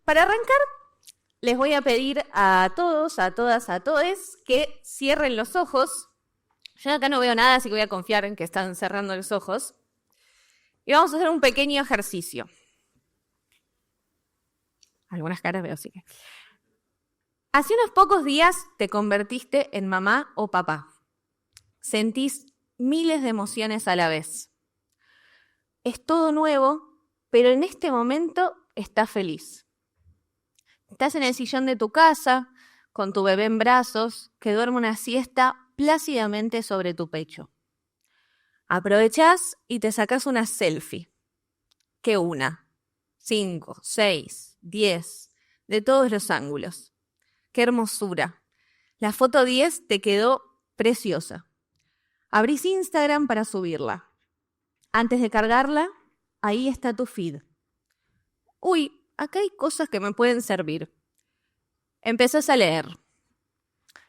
Para arrancar, les voy a pedir a todos, a todas, a todes que cierren los ojos. Yo acá no veo nada, así que voy a confiar en que están cerrando los ojos. Y vamos a hacer un pequeño ejercicio. Algunas caras veo, sí que. Hace unos pocos días te convertiste en mamá o papá. Sentís miles de emociones a la vez. Es todo nuevo, pero en este momento estás feliz. Estás en el sillón de tu casa, con tu bebé en brazos, que duerme una siesta plácidamente sobre tu pecho. Aprovechás y te sacás una selfie. ¿Qué una? 5, 6, 10, de todos los ángulos. ¡Qué hermosura! La foto 10 te quedó preciosa. Abrís Instagram para subirla. Antes de cargarla, ahí está tu feed. Uy, acá hay cosas que me pueden servir. Empezás a leer.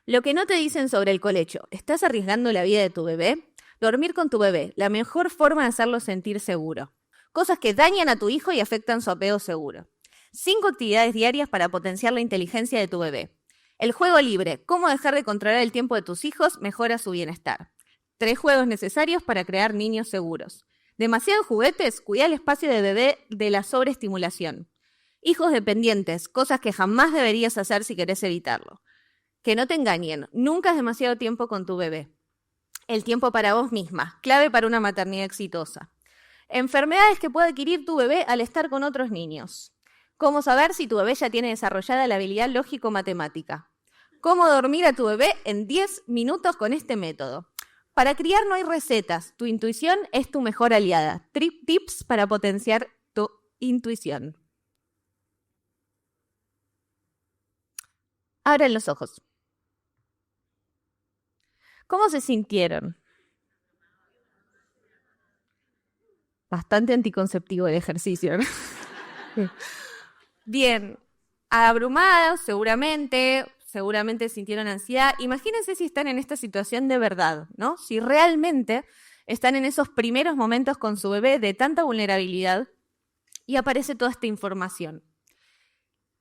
Lo que no te dicen sobre el colecho. ¿Estás arriesgando la vida de tu bebé? Dormir con tu bebé, la mejor forma de hacerlo sentir seguro. Cosas que dañan a tu hijo y afectan su apego seguro. 5 actividades diarias para potenciar la inteligencia de tu bebé. El juego libre. Cómo dejar de controlar el tiempo de tus hijos mejora su bienestar. 3 juegos necesarios para crear niños seguros. Demasiados juguetes. Cuida el espacio de bebé de la sobreestimulación. Hijos dependientes. Cosas que jamás deberías hacer si querés evitarlo. Que no te engañen. Nunca es demasiado tiempo con tu bebé. El tiempo para vos misma. Clave para una maternidad exitosa. Enfermedades que puede adquirir tu bebé al estar con otros niños. Cómo saber si tu bebé ya tiene desarrollada la habilidad lógico-matemática. Cómo dormir a tu bebé en 10 minutos con este método. Para criar no hay recetas. Tu intuición es tu mejor aliada. Tips para potenciar tu intuición. Abran los ojos. ¿Cómo se sintieron? Bastante anticonceptivo el ejercicio, ¿no? Bien, abrumados seguramente sintieron ansiedad. Imagínense si están en esta situación de verdad, ¿no? Si realmente están en esos primeros momentos con su bebé de tanta vulnerabilidad y aparece toda esta información.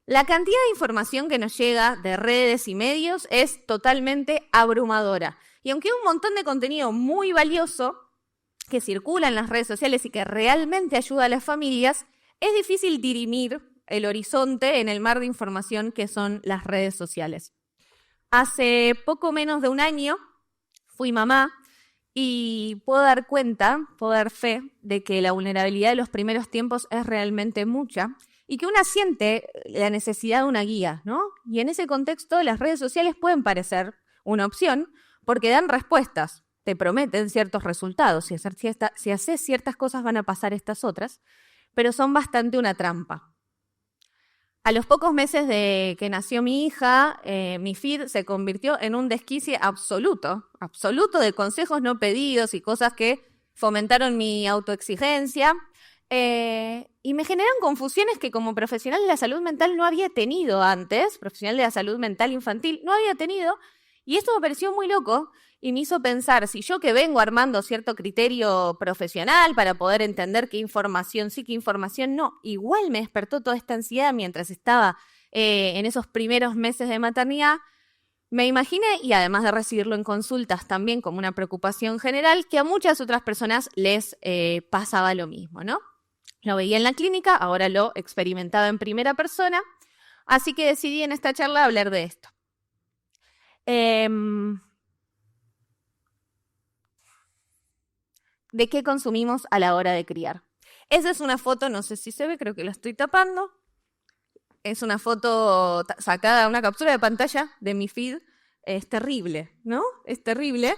La cantidad de información que nos llega de redes y medios es totalmente abrumadora. Y aunque hay un montón de contenido muy valioso que circula en las redes sociales y que realmente ayuda a las familias, es difícil dirimir el horizonte en el mar de información que son las redes sociales. Hace poco menos de un año fui mamá y puedo dar fe de que la vulnerabilidad de los primeros tiempos es realmente mucha y que una siente la necesidad de una guía, ¿no? Y en ese contexto las redes sociales pueden parecer una opción porque dan respuestas, te prometen ciertos resultados, si haces ciertas cosas van a pasar estas otras, pero son bastante una trampa. A los pocos meses de que nació mi hija, mi feed se convirtió en un desquicie absoluto de consejos no pedidos y cosas que fomentaron mi autoexigencia. Y me generan confusiones que como profesional de la salud mental no había tenido antes, profesional de la salud mental infantil, no había tenido, y esto me pareció muy loco y me hizo pensar, si yo que vengo armando cierto criterio profesional para poder entender qué información sí, qué información no, igual me despertó toda esta ansiedad mientras estaba en esos primeros meses de maternidad, me imaginé, y además de recibirlo en consultas también como una preocupación general, que a muchas otras personas les pasaba lo mismo, ¿no? Lo veía en la clínica, ahora lo experimentaba en primera persona, así que decidí en esta charla hablar de esto. ¿De qué consumimos a la hora de criar? Esa es una foto, no sé si se ve, creo que la estoy tapando. Es una foto sacada, una captura de pantalla de mi feed. Es terrible, ¿no? Es terrible,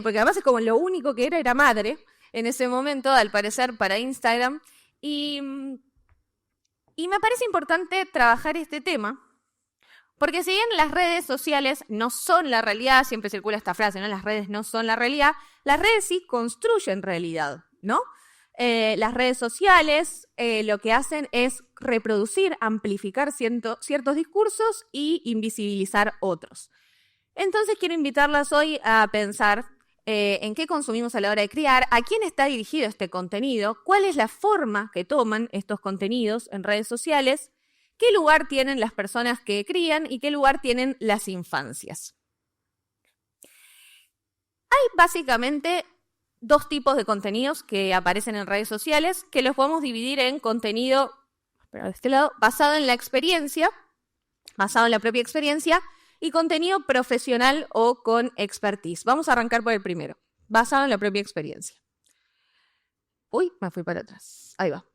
porque además es como lo único que era madre en ese momento, al parecer, para Instagram. Y me parece importante trabajar este tema, porque si bien las redes sociales no son la realidad, siempre circula esta frase, ¿no? Las redes no son la realidad, las redes sí construyen realidad, ¿no? Las redes sociales lo que hacen es reproducir, amplificar ciertos discursos y invisibilizar otros. Entonces quiero invitarlas hoy a pensar en qué consumimos a la hora de criar, a quién está dirigido este contenido, cuál es la forma que toman estos contenidos en redes sociales, qué lugar tienen las personas que crían y qué lugar tienen las infancias. Hay básicamente dos tipos de contenidos que aparecen en redes sociales que los podemos dividir en contenido, de este lado, basado en la experiencia, basado en la propia experiencia, y contenido profesional o con expertise. Vamos a arrancar por el primero, basado en la propia experiencia. Uy, me fui para atrás. Ahí va.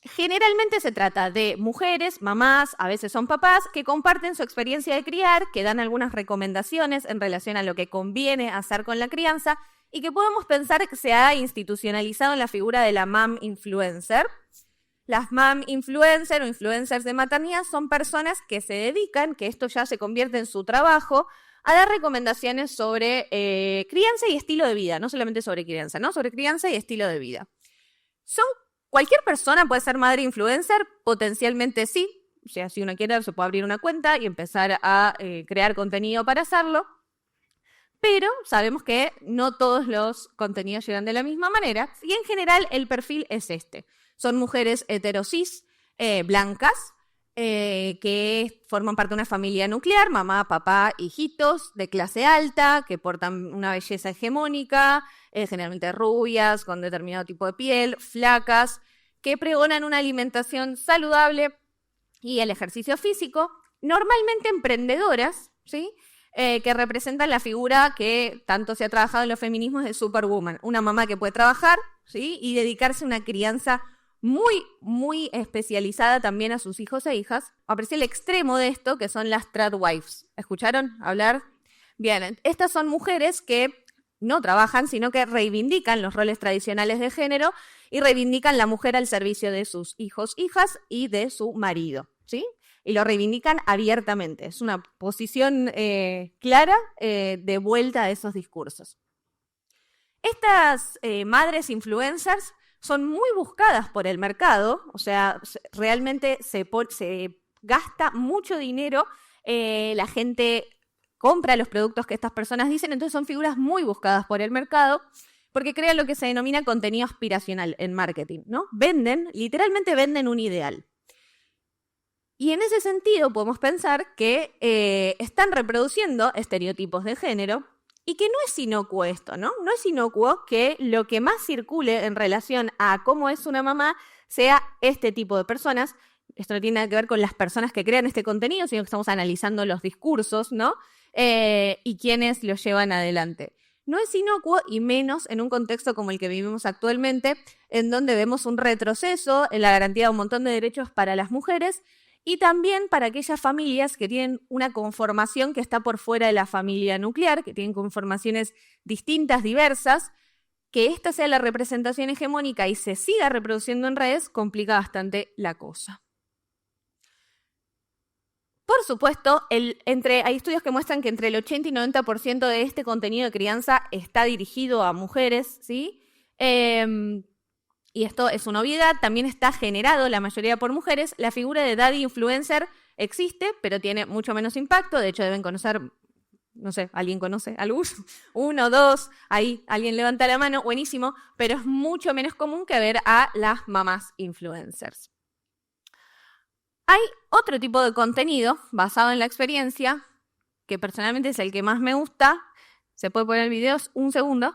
Generalmente se trata de mujeres, mamás, a veces son papás, que comparten su experiencia de criar, que dan algunas recomendaciones en relación a lo que conviene hacer con la crianza y que podemos pensar que se ha institucionalizado en la figura de la mom influencer. Las mom influencer o influencers de maternidad son personas que se dedican, que esto ya se convierte en su trabajo, a dar recomendaciones sobre crianza y estilo de vida, no solamente sobre crianza, ¿no? Sobre crianza y estilo de vida. Cualquier persona puede ser madre influencer, potencialmente sí. O sea, si uno quiere, se puede abrir una cuenta y empezar a crear contenido para hacerlo. Pero sabemos que no todos los contenidos llegan de la misma manera. Y en general el perfil es este. Son mujeres heterosis, blancas, que forman parte de una familia nuclear, mamá, papá, hijitos, de clase alta, que portan una belleza hegemónica, generalmente rubias, con determinado tipo de piel, flacas, que pregonan una alimentación saludable y el ejercicio físico, normalmente emprendedoras, ¿sí? Que representan la figura que tanto se ha trabajado en los feminismos de Superwoman, una mamá que puede trabajar, ¿sí? Y dedicarse a una crianza muy, muy especializada también a sus hijos e hijas. Aparece el extremo de esto, que son las tradwives. ¿Escucharon hablar? Bien, estas son mujeres que no trabajan, sino que reivindican los roles tradicionales de género y reivindican la mujer al servicio de sus hijos, hijas y de su marido, ¿sí? Y lo reivindican abiertamente. Es una posición clara de vuelta a esos discursos. Estas madres influencers son muy buscadas por el mercado, o sea, realmente se gasta mucho dinero, la gente compra los productos que estas personas dicen, entonces son figuras muy buscadas por el mercado, porque crean lo que se denomina contenido aspiracional en marketing, ¿no? Literalmente venden un ideal. Y en ese sentido podemos pensar que están reproduciendo estereotipos de género y que no es inocuo esto, ¿no? No es inocuo que lo que más circule en relación a cómo es una mamá sea este tipo de personas. Esto no tiene nada que ver con las personas que crean este contenido, sino que estamos analizando los discursos, ¿no? Y quiénes los llevan adelante. No es inocuo y menos en un contexto como el que vivimos actualmente, en donde vemos un retroceso en la garantía de un montón de derechos para las mujeres y también para aquellas familias que tienen una conformación que está por fuera de la familia nuclear, que tienen conformaciones distintas, diversas, que esta sea la representación hegemónica y se siga reproduciendo en redes, complica bastante la cosa. Por supuesto, hay estudios que muestran que entre el 80 y 90% de este contenido de crianza está dirigido a mujeres, ¿sí? Y esto es una obviedad, también está generado la mayoría por mujeres. La figura de daddy influencer existe, pero tiene mucho menos impacto. De hecho, deben conocer, no sé, ¿alguien conoce alguno? Uno, dos, ahí alguien levanta la mano, buenísimo, pero es mucho menos común que ver a las mamás influencers. Hay otro tipo de contenido basado en la experiencia, que personalmente es el que más me gusta. ¿Se puede poner el video? Un segundo.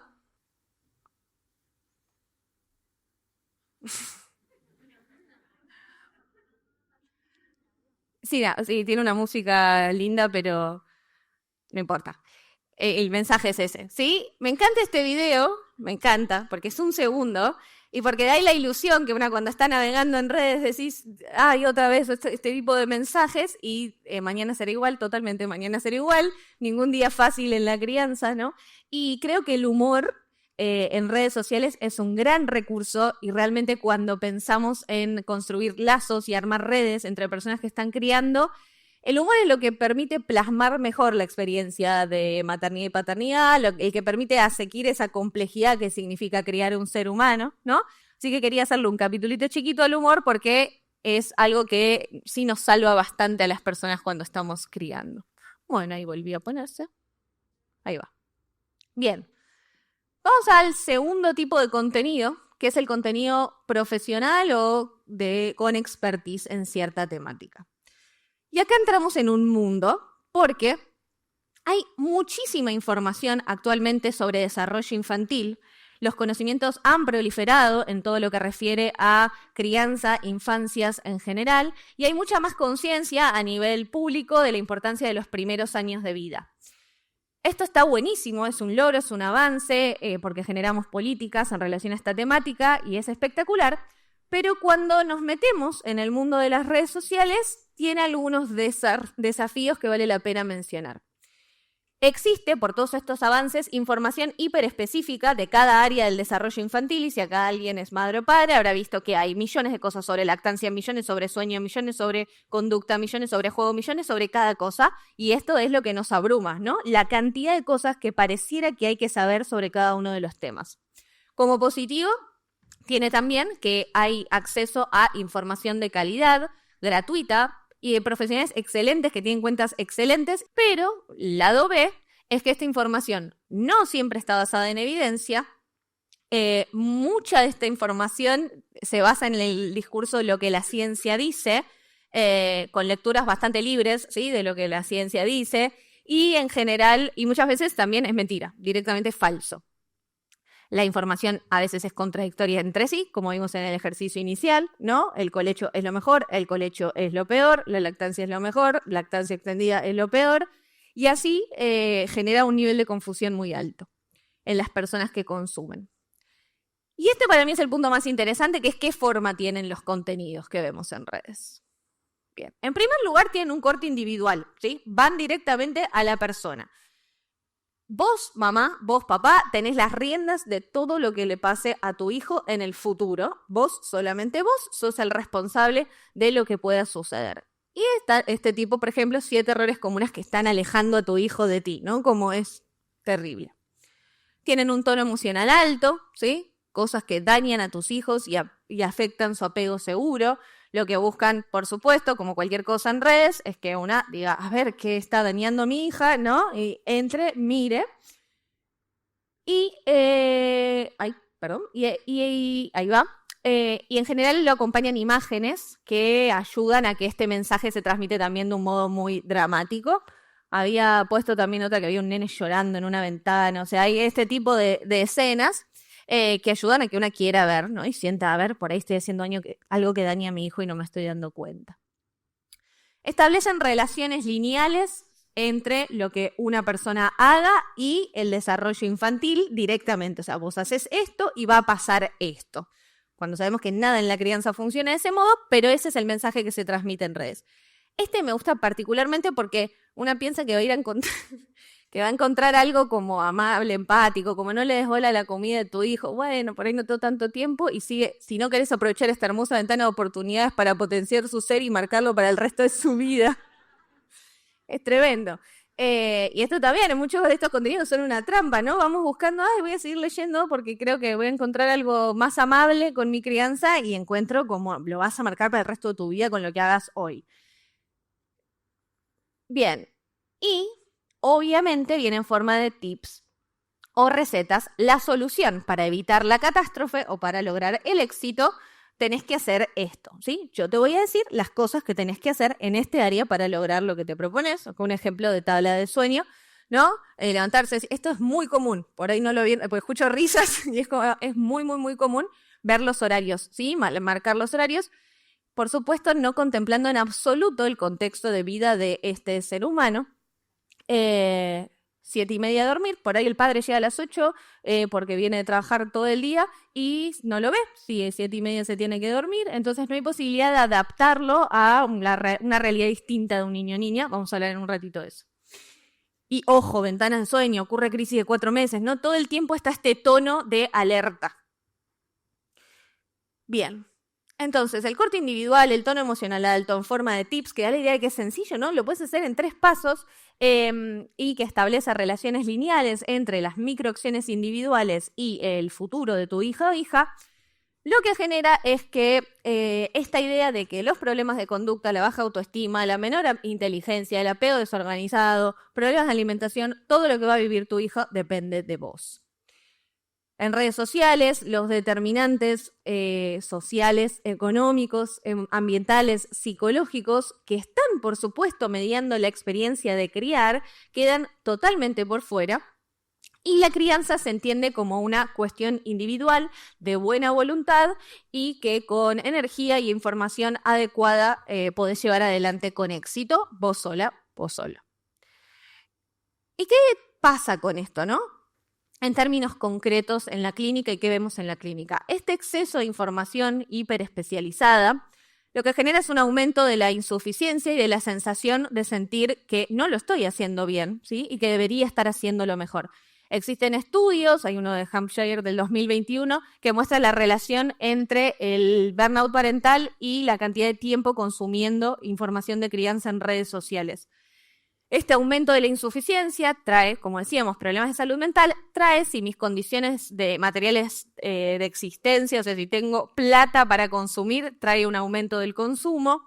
Sí, tiene una música linda, pero no importa. El mensaje es ese, ¿sí? Me encanta este video, me encanta, porque es un segundo, y porque da la ilusión que una cuando está navegando en redes decís, ay, otra vez este tipo de mensajes, y mañana será igual, totalmente mañana será igual, ningún día fácil en la crianza, ¿no? Y creo que el humor en redes sociales es un gran recurso y realmente cuando pensamos en construir lazos y armar redes entre personas que están criando, el humor es lo que permite plasmar mejor la experiencia de maternidad y paternidad, el que permite aseguir esa complejidad que significa criar un ser humano, ¿no? Así que quería hacerle un capitulito chiquito al humor porque es algo que sí nos salva bastante a las personas cuando estamos criando. Bueno, ahí volví a ponerse. Ahí va. Bien. Vamos al segundo tipo de contenido que es el contenido profesional o con expertise en cierta temática. Y acá entramos en un mundo porque hay muchísima información actualmente sobre desarrollo infantil. Los conocimientos han proliferado en todo lo que refiere a crianza, infancias en general, y hay mucha más conciencia a nivel público de la importancia de los primeros años de vida. Esto está buenísimo, es un logro, es un avance, porque generamos políticas en relación a esta temática y es espectacular, pero cuando nos metemos en el mundo de las redes sociales, tiene algunos desafíos que vale la pena mencionar. Existe, por todos estos avances, información hiperespecífica de cada área del desarrollo infantil, y si acá alguien es madre o padre, habrá visto que hay millones de cosas sobre lactancia, millones sobre sueño, millones sobre conducta, millones sobre juego, millones sobre cada cosa, y esto es lo que nos abruma, ¿no? La cantidad de cosas que pareciera que hay que saber sobre cada uno de los temas. Como positivo, tiene también que hay acceso a información de calidad, gratuita, y de profesionales excelentes que tienen cuentas excelentes, pero el lado B es que esta información no siempre está basada en evidencia. Mucha de esta información se basa en el discurso de lo que la ciencia dice, con lecturas bastante libres, ¿sí?, de lo que la ciencia dice, y en general, y muchas veces también es mentira, directamente falso. La información a veces es contradictoria entre sí, como vimos en el ejercicio inicial, ¿no? El colecho es lo mejor, el colecho es lo peor, la lactancia es lo mejor, lactancia extendida es lo peor, y así genera un nivel de confusión muy alto en las personas que consumen. Y este para mí es el punto más interesante, que es qué forma tienen los contenidos que vemos en redes. Bien, en primer lugar tienen un corte individual, ¿sí? Van directamente a la persona. Vos, mamá, vos, papá, tenés las riendas de todo lo que le pase a tu hijo en el futuro. Vos, solamente vos, sos el responsable de lo que pueda suceder. Y está este tipo, por ejemplo, 7 errores comunes que están alejando a tu hijo de ti, ¿no? Como es terrible. Tienen un tono emocional alto, ¿sí? Cosas que dañan a tus hijos y afectan su apego seguro. Lo que buscan, por supuesto, como cualquier cosa en redes, es que una diga, a ver, ¿qué está dañando a mi hija?, ¿no? Y entre, mire. Y, ahí va. Y en general lo acompañan imágenes que ayudan a que este mensaje se transmite también de un modo muy dramático. Había puesto también otra que había un nene llorando en una ventana. O sea, hay este tipo de escenas que ayudan a que una quiera ver, ¿no? Y sienta, a ver, por ahí estoy haciendo algo que daña a mi hijo y no me estoy dando cuenta. Establecen relaciones lineales entre lo que una persona haga y el desarrollo infantil directamente. O sea, vos haces esto y va a pasar esto. Cuando sabemos que nada en la crianza funciona de ese modo, pero ese es el mensaje que se transmite en redes. Este me gusta particularmente porque una piensa que va a ir a encontrar... que va a encontrar algo como amable, empático, como no le des bola a la comida de tu hijo. Bueno, por ahí no tengo tanto tiempo y sigue, si no querés aprovechar esta hermosa ventana de oportunidades para potenciar su ser y marcarlo para el resto de su vida. Es tremendo. Y esto también, muchos de estos contenidos son una trampa, ¿no? Vamos buscando, voy a seguir leyendo porque creo que voy a encontrar algo más amable con mi crianza y encuentro como lo vas a marcar para el resto de tu vida con lo que hagas hoy. Bien, y obviamente viene en forma de tips o recetas. La solución para evitar la catástrofe o para lograr el éxito, tenés que hacer esto, ¿sí? Yo te voy a decir las cosas que tenés que hacer en este área para lograr lo que te propones. Un ejemplo de tabla de sueño, ¿no? Levantarse, esto es muy común, por ahí no lo vi, porque escucho risas y es muy, muy, muy común ver los horarios, ¿sí? Marcar los horarios. Por supuesto, no contemplando en absoluto el contexto de vida de este ser humano. 7:30 a dormir, por ahí el padre llega a las 8 porque viene de trabajar todo el día y no lo ve, si es 7:30 se tiene que dormir, entonces no hay posibilidad de adaptarlo a una realidad distinta de un niño o niña. Vamos a hablar en un ratito de eso. Y ojo, ventana de sueño, ocurre crisis de 4 meses, ¿no? Todo el tiempo está este tono de alerta. Bien. Entonces, el corte individual, el tono emocional alto, en forma de tips, que da la idea de que es sencillo, ¿no? Lo puedes hacer en 3 pasos y que establece relaciones lineales entre las microacciones individuales y el futuro de tu hijo o hija. Lo que genera es que esta idea de que los problemas de conducta, la baja autoestima, la menor inteligencia, el apego desorganizado, problemas de alimentación, todo lo que va a vivir tu hijo depende de vos. En redes sociales, los determinantes sociales, económicos, ambientales, psicológicos, que están, por supuesto, mediando la experiencia de criar, quedan totalmente por fuera. Y la crianza se entiende como una cuestión individual, de buena voluntad, y que con energía y información adecuada podés llevar adelante con éxito, vos sola, vos solo. ¿Y qué pasa con esto, no? En términos concretos en la clínica y qué vemos en la clínica. Este exceso de información hiperespecializada lo que genera es un aumento de la insuficiencia y de la sensación de sentir que no lo estoy haciendo bien, ¿sí? Y que debería estar haciéndolo mejor. Existen estudios, hay uno de Hampshire del 2021, que muestra la relación entre el burnout parental y la cantidad de tiempo consumiendo información de crianza en redes sociales. Este aumento de la insuficiencia trae, como decíamos, problemas de salud mental, trae si mis condiciones de materiales de existencia, o sea, si tengo plata para consumir, trae un aumento del consumo.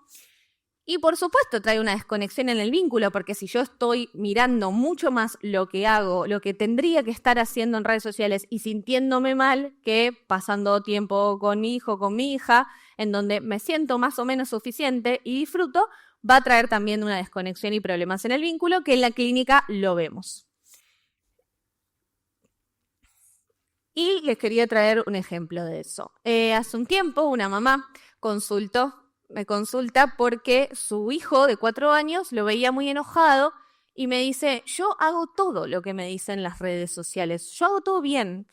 Y por supuesto trae una desconexión en el vínculo, porque si yo estoy mirando mucho más lo que hago, lo que tendría que estar haciendo en redes sociales y sintiéndome mal que pasando tiempo con mi hijo, con mi hija, en donde me siento más o menos suficiente y disfruto, va a traer también una desconexión y problemas en el vínculo, que en la clínica lo vemos. Y les quería traer un ejemplo de eso. Hace un tiempo una mamá me consulta porque su hijo de 4 años lo veía muy enojado y me dice, yo hago todo lo que me dicen las redes sociales, yo hago todo bien.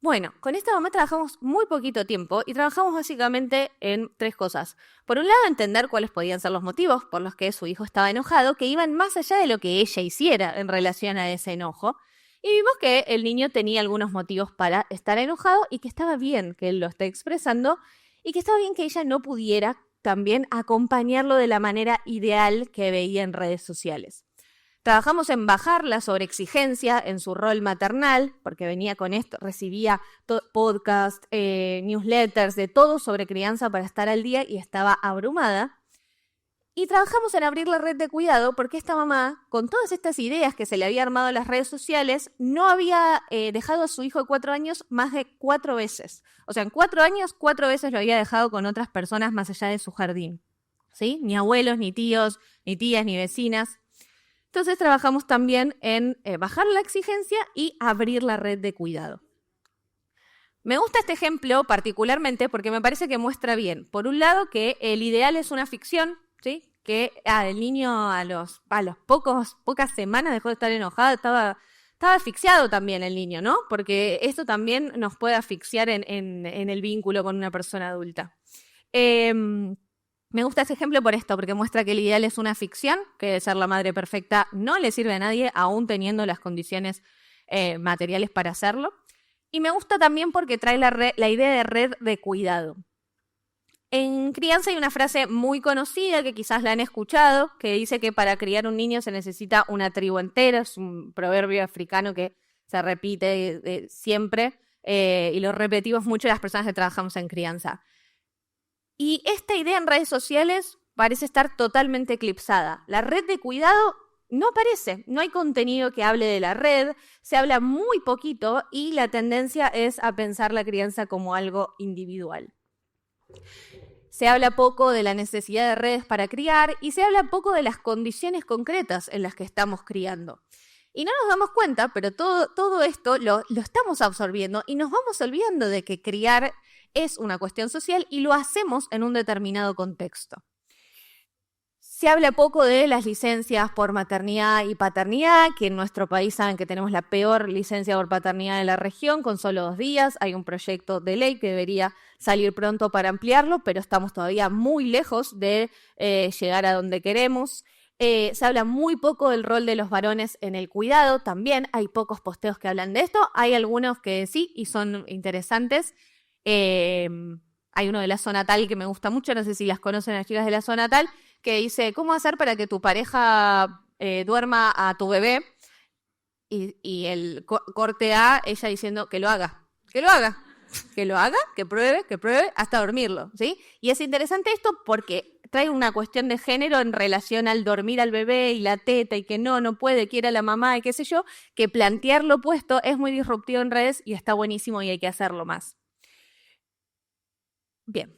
Bueno, con esta mamá trabajamos muy poquito tiempo y trabajamos básicamente en 3 cosas. Por un lado, entender cuáles podían ser los motivos por los que su hijo estaba enojado, que iban más allá de lo que ella hiciera en relación a ese enojo. Y vimos que el niño tenía algunos motivos para estar enojado y que estaba bien que él lo esté expresando y que estaba bien que ella no pudiera también acompañarlo de la manera ideal que veía en redes sociales. Trabajamos en bajar la sobreexigencia en su rol maternal, porque venía con esto, recibía podcast, newsletters, de todo sobre crianza para estar al día y estaba abrumada. Y trabajamos en abrir la red de cuidado porque esta mamá, con todas estas ideas que se le había armado en las redes sociales, no había dejado a su hijo de 4 años más de 4 veces. O sea, en 4 años, 4 veces lo había dejado con otras personas más allá de su jardín. ¿Sí? Ni abuelos, ni tíos, ni tías, ni vecinas. Entonces trabajamos también en bajar la exigencia y abrir la red de cuidado. Me gusta este ejemplo particularmente porque me parece que muestra bien, por un lado, que el ideal es una ficción, ¿sí? Que el niño a los pocas semanas dejó de estar enojado, estaba asfixiado también el niño, ¿no? Porque esto también nos puede asfixiar en el vínculo con una persona adulta. Me gusta ese ejemplo por esto, porque muestra que el ideal es una ficción, que ser la madre perfecta no le sirve a nadie, aún teniendo las condiciones materiales para hacerlo. Y me gusta también porque trae la idea de red de cuidado. En crianza hay una frase muy conocida, que quizás la han escuchado, que dice que para criar un niño se necesita una tribu entera. Es un proverbio africano que se repite siempre y lo repetimos mucho las personas que trabajamos en crianza. Y esta idea en redes sociales parece estar totalmente eclipsada. La red de cuidado no aparece, no hay contenido que hable de la red, se habla muy poquito y la tendencia es a pensar la crianza como algo individual. Se habla poco de la necesidad de redes para criar y se habla poco de las condiciones concretas en las que estamos criando. Y no nos damos cuenta, pero todo esto lo estamos absorbiendo y nos vamos olvidando de que criar es una cuestión social y lo hacemos en un determinado contexto. Se habla poco de las licencias por maternidad y paternidad, que en nuestro país saben que tenemos la peor licencia por paternidad de la región, con solo 2 días. Hay un proyecto de ley que debería salir pronto para ampliarlo, pero estamos todavía muy lejos de llegar a donde queremos. Se habla muy poco del rol de los varones en el cuidado, también hay pocos posteos que hablan de esto, hay algunos que sí y son interesantes. Hay uno de la Zona Tal que me gusta mucho, no sé si las conocen las chicas de la Zona Tal, que dice, ¿cómo hacer para que tu pareja duerma a tu bebé? Y el corte A, ella diciendo que lo haga, que pruebe, hasta dormirlo, ¿sí? Y es interesante esto porque trae una cuestión de género en relación al dormir al bebé y la teta y que no puede, quiere a la mamá y qué sé yo, que plantear lo opuesto es muy disruptivo en redes y está buenísimo y hay que hacerlo más. Bien.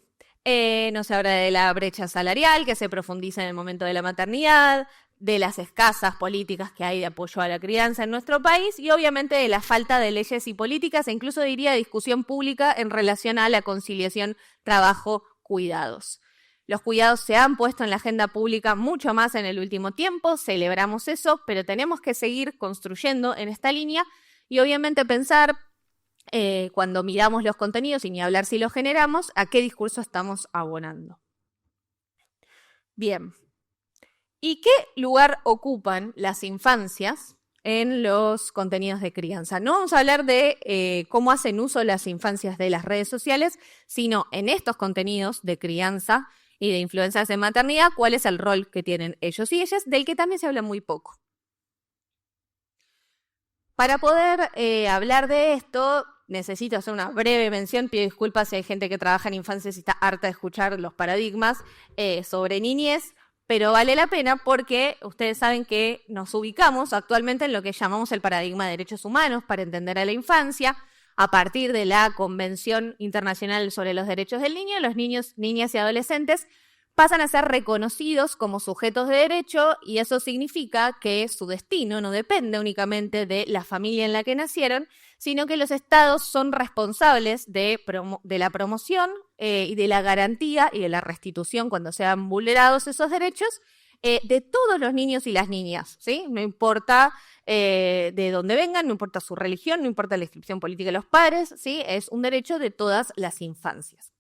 No se habla de la brecha salarial que se profundiza en el momento de la maternidad, de las escasas políticas que hay de apoyo a la crianza en nuestro país y obviamente de la falta de leyes y políticas e incluso diría de discusión pública en relación a la conciliación trabajo-cuidados. Los cuidados se han puesto en la agenda pública mucho más en el último tiempo, celebramos eso, pero tenemos que seguir construyendo en esta línea y obviamente pensar cuando miramos los contenidos y ni hablar si los generamos, a qué discurso estamos abonando. Bien. ¿Y qué lugar ocupan las infancias en los contenidos de crianza? No vamos a hablar de cómo hacen uso las infancias de las redes sociales, sino en estos contenidos de crianza y de influencias de maternidad, cuál es el rol que tienen ellos y ellas, del que también se habla muy poco. Para poder hablar de esto, necesito hacer una breve mención, pido disculpas si hay gente que trabaja en infancias y está harta de escuchar los paradigmas sobre niñez, pero vale la pena porque ustedes saben que nos ubicamos actualmente en lo que llamamos el paradigma de derechos humanos para entender a la infancia. A partir de la Convención Internacional sobre los Derechos del Niño, los niños, niñas y adolescentes pasan a ser reconocidos como sujetos de derecho y eso significa que su destino no depende únicamente de la familia en la que nacieron, sino que los estados son responsables de la promoción y de la garantía y de la restitución cuando sean vulnerados esos derechos de todos los niños y las niñas, ¿sí? No importa de dónde vengan, no importa su religión, no importa la inscripción política de los padres, ¿sí? Es un derecho de todas las infancias.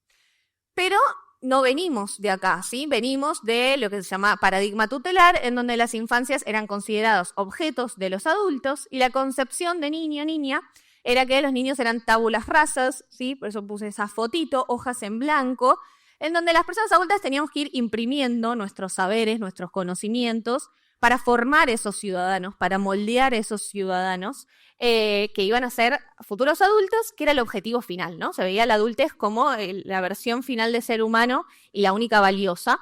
Pero no venimos de acá, ¿sí? Venimos de lo que se llama paradigma tutelar, en donde las infancias eran considerados objetos de los adultos y la concepción de niño-niña era que los niños eran tábulas rasas, ¿sí? Por eso puse esa fotito, hojas en blanco, en donde las personas adultas teníamos que ir imprimiendo nuestros saberes, nuestros conocimientos, para formar esos ciudadanos, para moldear esos ciudadanos que iban a ser futuros adultos, que era el objetivo final, ¿no? Se veía la adultez como la versión final de ser humano y la única valiosa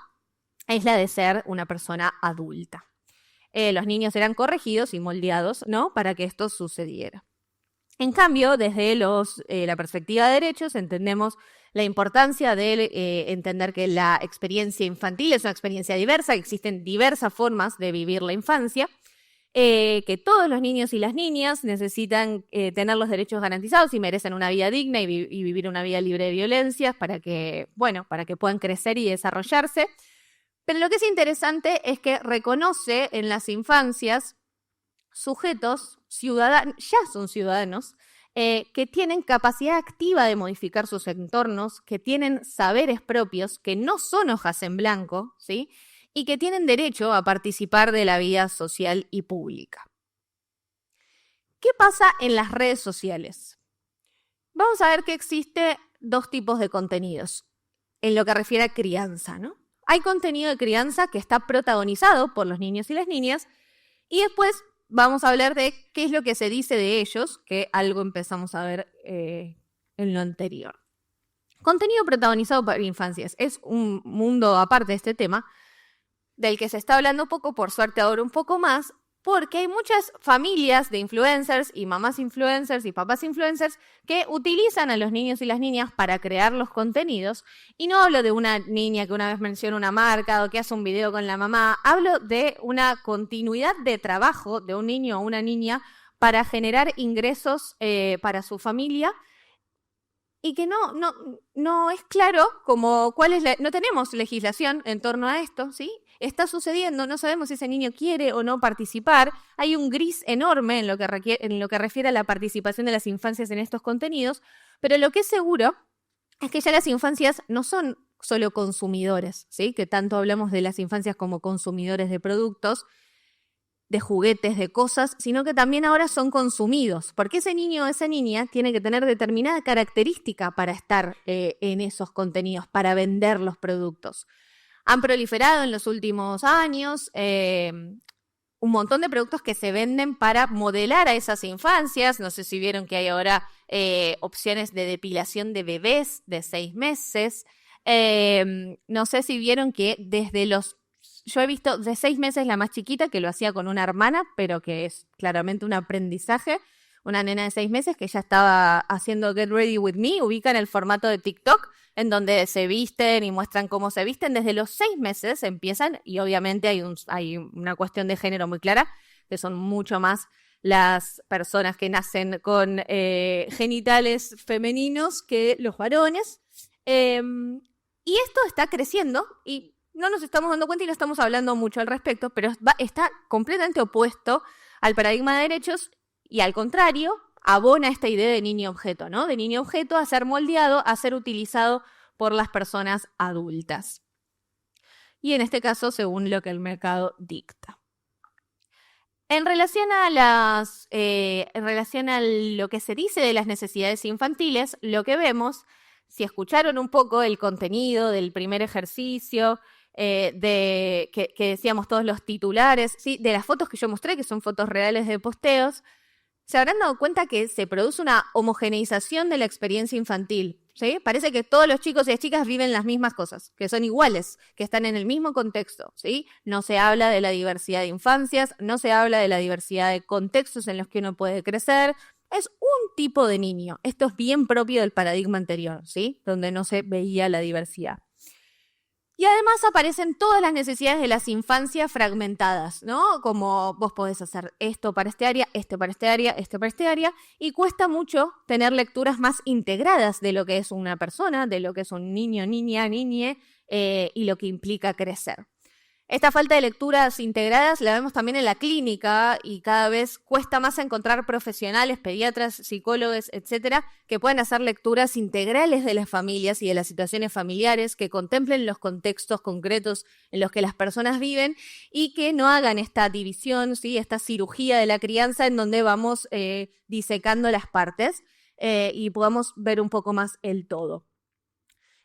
es la de ser una persona adulta. Los niños eran corregidos y moldeados, ¿no? Para que esto sucediera. En cambio, desde la perspectiva de derechos, entendemos la importancia de entender que la experiencia infantil es una experiencia diversa, que existen diversas formas de vivir la infancia, que todos los niños y las niñas necesitan tener los derechos garantizados y merecen una vida digna y vivir una vida libre de violencias para que puedan crecer y desarrollarse. Pero lo que es interesante es que reconoce en las infancias sujetos, ciudadanos, ya son ciudadanos, que tienen capacidad activa de modificar sus entornos, que tienen saberes propios, que no son hojas en blanco, ¿sí? Y que tienen derecho a participar de la vida social y pública. ¿Qué pasa en las redes sociales? Vamos a ver que existe dos tipos de contenidos en lo que refiere a crianza, ¿no? Hay contenido de crianza que está protagonizado por los niños y las niñas y después vamos a hablar de qué es lo que se dice de ellos, que algo empezamos a ver en lo anterior. Contenido protagonizado por infancias. Es un mundo aparte de este tema, del que se está hablando poco, por suerte ahora un poco más, porque hay muchas familias de influencers y mamás influencers y papás influencers que utilizan a los niños y las niñas para crear los contenidos. Y no hablo de una niña que una vez menciona una marca o que hace un video con la mamá, hablo de una continuidad de trabajo de un niño o una niña para generar ingresos para su familia y que no es claro como cuál es no tenemos legislación en torno a esto, ¿sí? Está sucediendo, no sabemos si ese niño quiere o no participar. Hay un gris enorme en lo que refiere a la participación de las infancias en estos contenidos, pero lo que es seguro es que ya las infancias no son solo consumidores, ¿sí? Que tanto hablamos de las infancias como consumidores de productos, de juguetes, de cosas, sino que también ahora son consumidos, porque ese niño o esa niña tiene que tener determinada característica para estar en esos contenidos, para vender los productos. Han proliferado en los últimos años un montón de productos que se venden para modelar a esas infancias. No sé si vieron que hay ahora opciones de depilación de bebés de 6 meses, No sé si vieron que yo he visto de 6 meses la más chiquita que lo hacía con una hermana, pero que es claramente un aprendizaje. Una nena de 6 meses que ya estaba haciendo Get Ready With Me, ubican el formato de TikTok, en donde se visten y muestran cómo se visten. Desde los 6 meses empiezan, y obviamente hay una cuestión de género muy clara, que son mucho más las personas que nacen con genitales femeninos que los varones. Y esto está creciendo y no nos estamos dando cuenta y no estamos hablando mucho al respecto, pero está completamente opuesto al paradigma de derechos y al contrario, abona esta idea de niño-objeto, ¿no? De niño-objeto a ser moldeado, a ser utilizado por las personas adultas. Y en este caso, según lo que el mercado dicta. En relación a lo que se dice de las necesidades infantiles, lo que vemos, si escucharon un poco el contenido del primer ejercicio, que decíamos todos los titulares, ¿sí? De las fotos que yo mostré, que son fotos reales de posteos, se habrán dado cuenta que se produce una homogeneización de la experiencia infantil, ¿sí? Parece que todos los chicos y las chicas viven las mismas cosas, que son iguales, que están en el mismo contexto, ¿sí? No se habla de la diversidad de infancias, no se habla de la diversidad de contextos en los que uno puede crecer. Es un tipo de niño. Esto es bien propio del paradigma anterior, ¿sí? Donde no se veía la diversidad. Y además aparecen todas las necesidades de las infancias fragmentadas, ¿no? Como vos podés hacer esto para este área, este para este área, este para este área, y cuesta mucho tener lecturas más integradas de lo que es una persona, de lo que es un niño, niña, niñe, y lo que implica crecer. Esta falta de lecturas integradas la vemos también en la clínica y cada vez cuesta más encontrar profesionales, pediatras, psicólogos, etcétera, que puedan hacer lecturas integrales de las familias y de las situaciones familiares, que contemplen los contextos concretos en los que las personas viven y que no hagan esta división, ¿sí? Esta cirugía de la crianza en donde vamos disecando las partes y podamos ver un poco más el todo.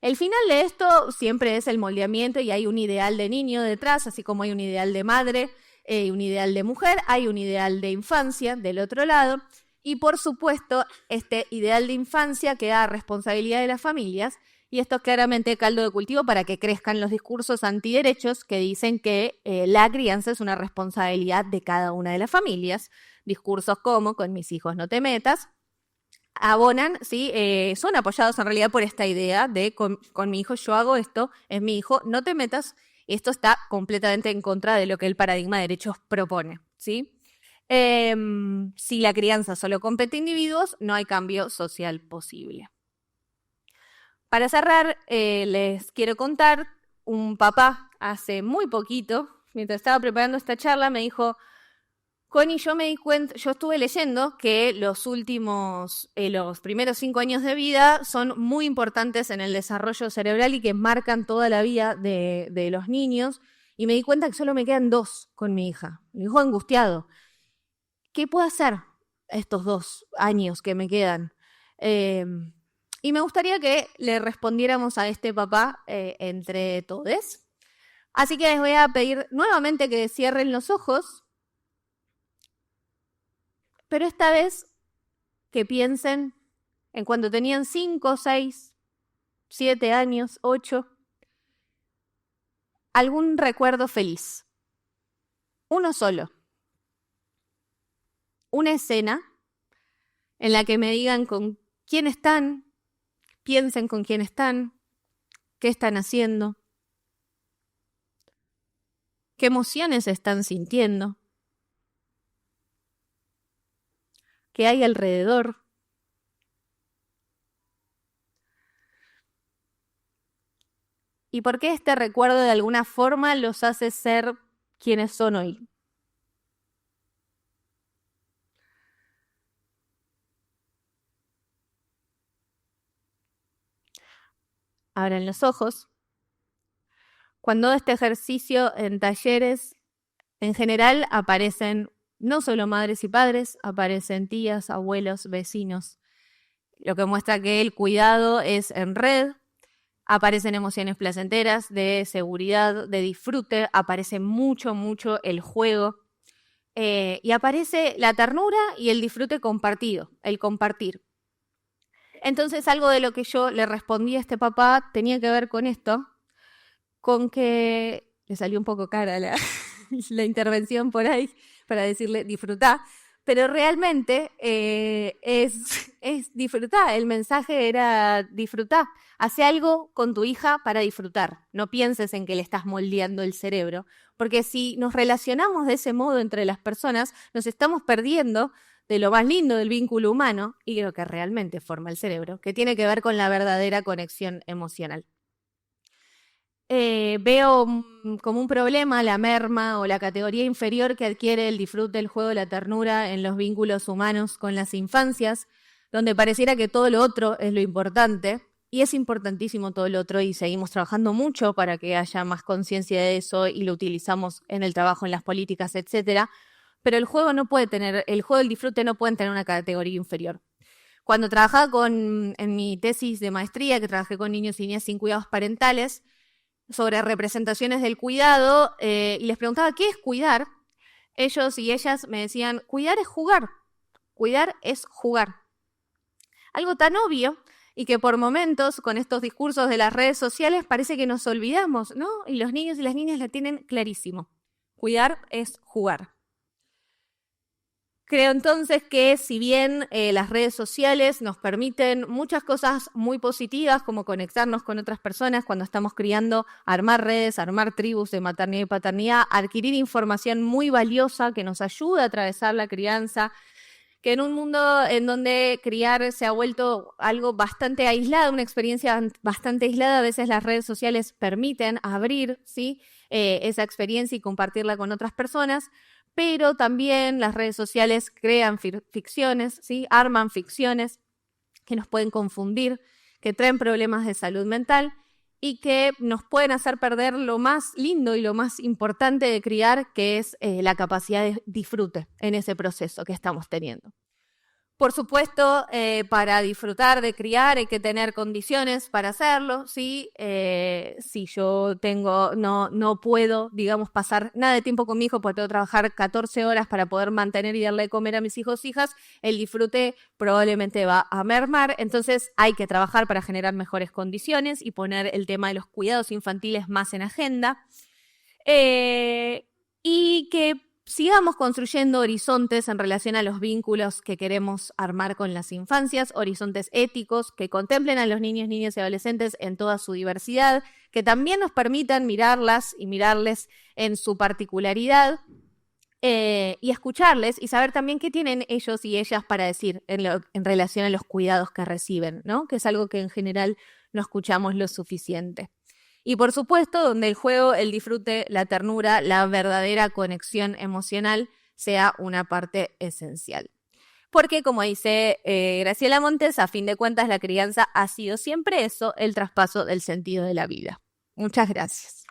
El final de esto siempre es el moldeamiento y hay un ideal de niño detrás, así como hay un ideal de madre, un ideal de mujer, hay un ideal de infancia del otro lado. Y por supuesto, este ideal de infancia queda a responsabilidad de las familias y esto es claramente caldo de cultivo para que crezcan los discursos antiderechos que dicen que la crianza es una responsabilidad de cada una de las familias. Discursos como con mis hijos no te metas, abonan, ¿sí? Son apoyados en realidad por esta idea de con mi hijo yo hago esto, es mi hijo, no te metas. Esto está completamente en contra de lo que el paradigma de derechos propone, ¿sí? Si la crianza solo compete a individuos, no hay cambio social posible. Para cerrar, les quiero contar, un papá hace muy poquito, mientras estaba preparando esta charla, me dijo: Connie, yo me di cuenta, yo estuve leyendo que los primeros 5 años de vida son muy importantes en el desarrollo cerebral y que marcan toda la vida de los niños. Y me di cuenta que solo me quedan 2 con mi hija. Me dijo angustiado. ¿Qué puedo hacer estos 2 años que me quedan? Y me gustaría que le respondiéramos a este papá entre todos. Así que les voy a pedir nuevamente que cierren los ojos. Pero esta vez que piensen en cuando tenían 5, 6, 7 años, 8, algún recuerdo feliz. Uno solo. Una escena en la que me digan con quién están, piensen con quién están, qué están haciendo, qué emociones están sintiendo, qué hay alrededor. Y por qué este recuerdo de alguna forma los hace ser quienes son hoy. Abran los ojos. Cuando hago este ejercicio en talleres, en general aparecen no solo madres y padres, aparecen tías, abuelos, vecinos, lo que muestra que el cuidado es en red. Aparecen emociones placenteras, de seguridad, de disfrute, aparece mucho, mucho el juego y aparece la ternura y el disfrute compartido, el compartir. Entonces algo de lo que yo le respondí a este papá tenía que ver con esto, con que le salió un poco cara la intervención por ahí para decirle disfrutá, pero realmente es disfrutá. El mensaje era disfrutá. Hace algo con tu hija para disfrutar. No pienses en que le estás moldeando el cerebro, porque si nos relacionamos de ese modo entre las personas, nos estamos perdiendo de lo más lindo del vínculo humano y de lo que realmente forma el cerebro, que tiene que ver con la verdadera conexión emocional. Veo como un problema la merma o la categoría inferior que adquiere el disfrute, el juego, la ternura en los vínculos humanos con las infancias, donde pareciera que todo lo otro es lo importante, y es importantísimo todo lo otro, y seguimos trabajando mucho para que haya más conciencia de eso, y lo utilizamos en el trabajo, en las políticas, etcétera. Pero el juego y el disfrute no pueden tener una categoría inferior. Cuando trabajaba en mi tesis de maestría, que trabajé con niños y niñas sin cuidados parentales, sobre representaciones del cuidado, y les preguntaba, ¿qué es cuidar? Ellos y ellas me decían, cuidar es jugar, cuidar es jugar. Algo tan obvio y que por momentos con estos discursos de las redes sociales parece que nos olvidamos, ¿no? Y los niños y las niñas la tienen clarísimo. Cuidar es jugar. Creo entonces que si bien las redes sociales nos permiten muchas cosas muy positivas, como conectarnos con otras personas cuando estamos criando, armar redes, armar tribus de maternidad y paternidad, adquirir información muy valiosa que nos ayuda a atravesar la crianza, que en un mundo en donde criar se ha vuelto algo bastante aislado, una experiencia bastante aislada, a veces las redes sociales permiten abrir, ¿sí? Esa experiencia y compartirla con otras personas, pero también las redes sociales crean ficciones, ¿sí? Arman ficciones que nos pueden confundir, que traen problemas de salud mental y que nos pueden hacer perder lo más lindo y lo más importante de criar, que es la capacidad de disfrute en ese proceso que estamos teniendo. Por supuesto, para disfrutar de criar hay que tener condiciones para hacerlo, ¿sí? Si yo no puedo, digamos, pasar nada de tiempo con mi hijo porque tengo que trabajar 14 horas para poder mantener y darle de comer a mis hijos e hijas, el disfrute probablemente va a mermar. Entonces hay que trabajar para generar mejores condiciones y poner el tema de los cuidados infantiles más en agenda. Y que sigamos construyendo horizontes en relación a los vínculos que queremos armar con las infancias, horizontes éticos que contemplen a los niños, niñas y adolescentes en toda su diversidad, que también nos permitan mirarlas y mirarles en su particularidad y escucharles y saber también qué tienen ellos y ellas para decir en relación a los cuidados que reciben, ¿no? Que es algo que en general no escuchamos lo suficiente. Y por supuesto, donde el juego, el disfrute, la ternura, la verdadera conexión emocional sea una parte esencial. Porque, como dice Graciela Montes, a fin de cuentas la crianza ha sido siempre eso, el traspaso del sentido de la vida. Muchas gracias.